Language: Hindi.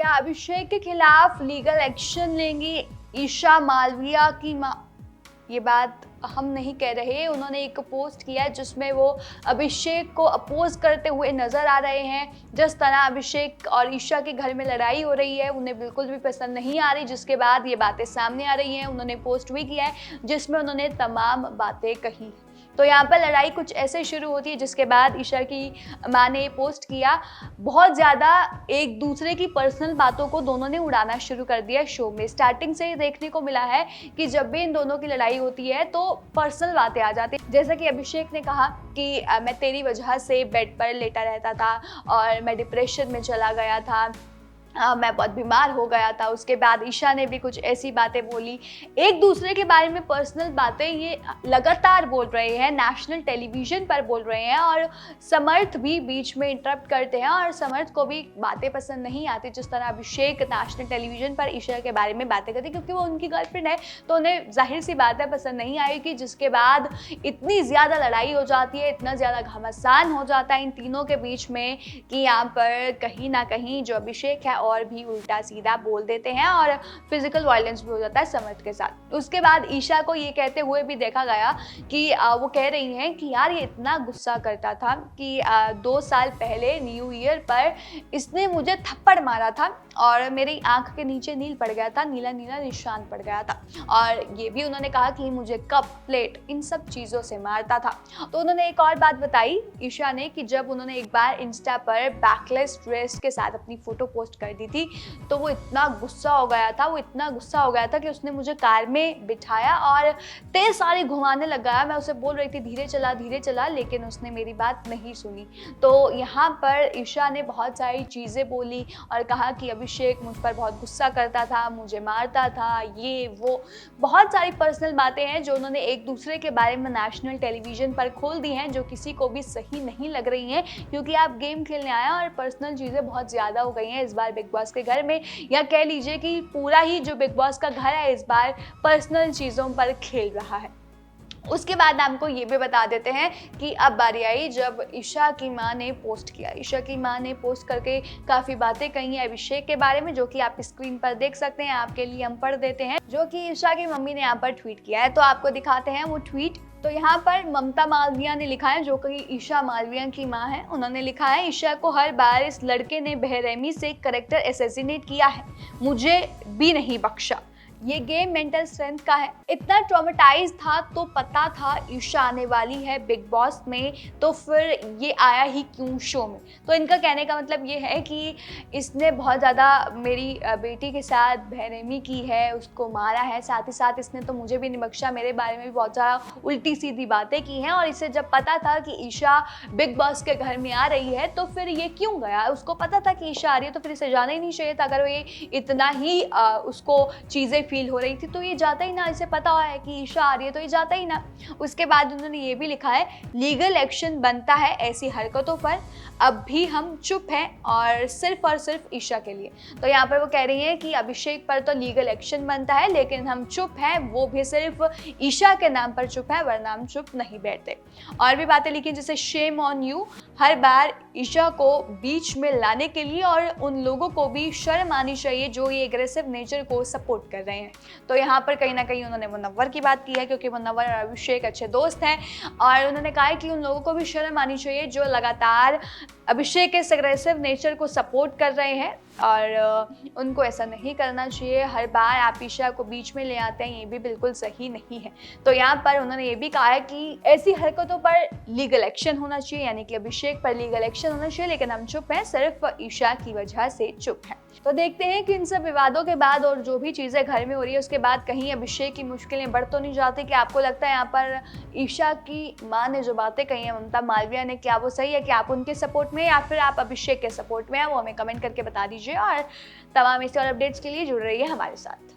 क्या अभिषेक के खिलाफ लीगल एक्शन लेंगी ईशा मालविया की मां? ये बात हम नहीं कह रहे, उन्होंने एक पोस्ट किया है जिसमें वो अभिषेक को अपोज करते हुए नजर आ रहे हैं। जिस तरह अभिषेक और ईशा के घर में लड़ाई हो रही है उन्हें बिल्कुल भी पसंद नहीं आ रही, जिसके बाद ये बातें सामने आ रही हैं। उन्होंने पोस्ट भी किया है जिसमें उन्होंने तमाम बातें कही। तो यहाँ पर लड़ाई कुछ ऐसे शुरू होती है जिसके बाद ईशा की माँ ने पोस्ट किया। बहुत ज़्यादा एक दूसरे की पर्सनल बातों को दोनों ने उड़ाना शुरू कर दिया शो में। स्टार्टिंग से ही देखने को मिला है कि जब भी इन दोनों की लड़ाई होती है तो पर्सनल बातें आ जाती हैं। जैसा कि अभिषेक ने कहा कि मैं तेरी वजह से बेड पर लेटा रहता था और मैं डिप्रेशन में चला गया था, मैं बहुत बीमार हो गया था। उसके बाद ईशा ने भी कुछ ऐसी बातें बोली, एक दूसरे के बारे में पर्सनल बातें ये लगातार बोल रहे हैं, नेशनल टेलीविजन पर बोल रहे हैं। और समर्थ भी बीच में इंटरप्ट करते हैं और समर्थ को भी बातें पसंद नहीं आती जिस तरह अभिषेक नेशनल टेलीविजन पर ईशा के बारे में बातें करते, क्योंकि वो उनकी गर्लफ्रेंड है तो उन्हें जाहिर सी बातें पसंद नहीं आएगी। जिसके बाद इतनी ज़्यादा लड़ाई हो जाती है, इतना ज़्यादा घमासान हो जाता है इन तीनों के बीच में कि यहाँ पर कहीं ना कहीं जो अभिषेक है और भी उल्टा सीधा बोल देते हैं और फिजिकल वायलेंस भी हो जाता है समर्थ के साथ। उसके बाद ईशा को ये कहते हुए भी देखा गया कि वो कह रही हैं कि यार ये इतना गुस्सा करता था कि 2 साल पहले न्यू ईयर पर इसने मुझे थप्पड़ मारा था और मेरी आंख के नीचे नील पड़ गया था, नीला नीला निशान पड़ गया था। और ये भी उन्होंने कहा कि मुझे कप, प्लेट, इन सब चीज़ों से मारता था। तो उन्होंने एक और बात बताई ईशा ने कि जब उन्होंने एक बार इंस्टा पर बैकलेस ड्रेस के साथ अपनी फोटो पोस्ट कर दी थी तो वो इतना गुस्सा हो गया था कि उसने मुझे कार में बिठाया और तेज सारी घुमाने लगा। मैं उसे बोल रही थी धीरे चला, लेकिन उसने मेरी बात नहीं सुनी। तो यहाँ पर ईशा ने बहुत सारी चीज़ें बोली और कहा कि अभिषेक मुझ पर बहुत गुस्सा करता था, मुझे मारता था, ये वो बहुत सारी पर्सनल बातें हैं जो उन्होंने एक दूसरे के बारे में नेशनल टेलीविजन पर खोल दी हैं, जो किसी को भी सही नहीं लग रही हैं। क्योंकि आप गेम खेलने आए और पर्सनल चीज़ें बहुत ज़्यादा हो गई हैं इस बार बिग बॉस के घर में, या कह लीजिए कि पूरा ही जो बिग बॉस का घर है इस बार पर्सनल चीज़ों पर खेल रहा है। उसके बाद आपको ये भी बता देते हैं कि अब बारी आई जब ईशा की माँ ने पोस्ट किया। ईशा की माँ ने पोस्ट करके काफ़ी बातें कही हैं अभिषेक के बारे में, जो कि आप स्क्रीन पर देख सकते हैं। आपके लिए हम पढ़ देते हैं जो कि ईशा की मम्मी ने यहाँ पर ट्वीट किया है। तो आपको दिखाते हैं वो ट्वीट। तो यहाँ पर ममता मालविया ने लिखा है, जो कि ईशा मालविया की माँ है। उन्होंने लिखा है, ईशा को हर बार इस लड़के ने बेरहमी से कैरेक्टर असैसिनेट किया है, मुझे भी नहीं बख्शा। ये गेम मेंटल स्ट्रेंथ का है। इतना ट्रॉमेटाइज था तो पता था ईशा आने वाली है बिग बॉस में, तो फिर ये आया ही क्यों शो में। तो इनका कहने का मतलब ये है कि इसने बहुत ज़्यादा मेरी बेटी के साथ बेरहमी की है, उसको मारा है, साथ ही साथ इसने तो मुझे भी नहीं बख्शा, मेरे बारे में भी बहुत ज़्यादा उल्टी सीधी बातें की हैं। और इसे जब पता था कि ईशा बिग बॉस के घर में आ रही है तो फिर ये क्यों गया। उसको पता था कि ईशा आ रही है तो फिर इसे जाना ही नहीं चाहिए था। अगर ये इतना ही उसको चीज़ें फील हो रही थी तो ये जाता ही ना। इसे पता है कि ईशा आ रही है तो ये जाता ही ना। उसके बाद उन्होंने ये भी लिखा है, लीगल एक्शन बनता है ऐसी हरकतों पर, अब भी हम चुप हैं और सिर्फ ईशा के लिए। तो यहाँ पर वो कह रही हैं कि अभिषेक पर तो लीगल एक्शन बनता है लेकिन हम चुप हैं, वो भी सिर्फ ईशा के नाम पर चुप है, वरना हम चुप नहीं बैठते। और भी बातें लिखी जैसे शेम ऑन यू, हर बार ईशा को बीच में लाने के लिए, और उन लोगों को भी शर्म आनी चाहिए जो ये एग्रेसिव नेचर को सपोर्ट कर रहे हैं। तो यहाँ पर कहीं ना कहीं उन्होंने मुनव्वर की बात की है, क्योंकि मुनव्वर और अभिषेक अच्छे दोस्त हैं। और उन्होंने कहा है कि उन लोगों को भी शर्म आनी चाहिए जो लगातार अभिषेक के इस एग्रेसिव नेचर को सपोर्ट कर रहे हैं, और उनको ऐसा नहीं करना चाहिए। हर बार आप ईशा को बीच में ले आते हैं, ये भी बिल्कुल सही नहीं है। तो यहाँ पर उन्होंने ये भी कहा है कि ऐसी हरकतों पर लीगल एक्शन होना चाहिए, यानी कि अभिषेक पर लीगल एक्शन होना चाहिए, लेकिन हम चुप हैं, सिर्फ ईशा की वजह से चुप हैं। तो देखते हैं कि इन सब विवादों के बाद और जो भी चीज़ें घर में हो रही है उसके बाद कहीं अभिषेक की मुश्किलें बढ़ तो नहीं जाती। कि आपको लगता है यहाँ पर ईशा की माँ ने जो बातें कही हैं ममता मालविया ने, क्या वो सही है? कि आप उनके सपोर्ट में या फिर आप अभिषेक के सपोर्ट में हैं, वो हमें कमेंट करके बता दीजिए। और तमाम इस और अपडेट्स के लिए जुड़ रही है हमारे साथ।